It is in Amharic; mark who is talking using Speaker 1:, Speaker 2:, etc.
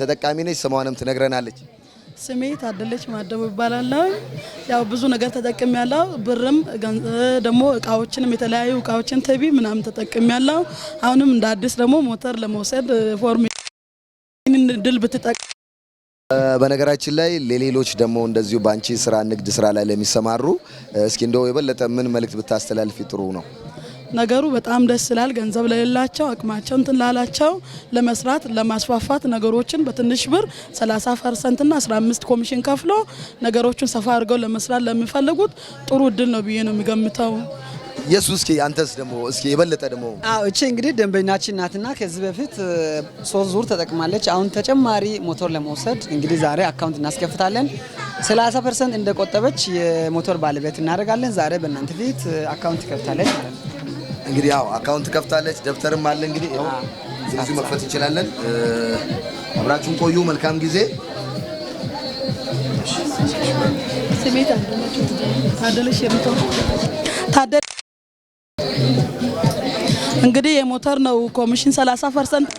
Speaker 1: ተጠቃሚ ነች ስሟንም ትነግረናለች
Speaker 2: ስሜ ታደለች ማደቡ ይባላል ያው ብዙ ነገር ተጠቅሜያለሁ ብርም ደሞ እቃዎችንም የተለያዩ እቃዎችን ቲቪ ምናምን ተጠቅሜያለሁ አሁንም እንደ አዲስ ደሞ ሞተር ለመውሰድ ፎርም ድል ብትጠቅ
Speaker 1: በነገራችን ላይ ለሌሎች ደሞ እንደዚሁ ባንቺ ስራ ንግድ ስራ ላይ ለሚሰማሩ እስኪ እንደው የበለጠ ምን መልእክት ብታስተላልፊ ጥሩ ነው
Speaker 2: ነገሩ በጣም ደስ ይላል ገንዘብ ለሌላቸው አቅማቸው እንትን ላላቸው ለመስራት ለማስፋፋት ነገሮችን በትንሽ ብር 30% እና 15 ኮሚሽን ከፍሎ ነገሮችን ሰፋ አድርገው ለመስራት ለሚፈልጉት ጥሩ እድል ነው ብዬ ነው የሚገምተው
Speaker 1: ኢየሱስ አንተስ ደሞ እስኪ የበለጠ ደሞ
Speaker 3: እቺ እንግዲህ ደንበኛችን ናትና ከዚህ በፊት 3 ዙር ተጠቅማለች አሁን ተጨማሪ ሞተር ለመውሰድ እንግዲህ ዛሬ አካውንት እናስከፍታለን 30% እንደቆጠበች የሞተር ባለቤት እናደርጋለን ዛሬ በእናንተ ፊት አካውንት ከፍታለች ማለት ነው
Speaker 1: እንግዲህ ያው አካውንት ከፍታለች ደብተርም አለ እንግዲህ ያው እዚህ መክፈት ይችላልን አብራችሁን ቆዩ መልካም ጊዜ
Speaker 2: ስሜት ታደለሽ የምትሆን ታደለ እንግዲህ የሞተር ነው ኮሚሽን 30%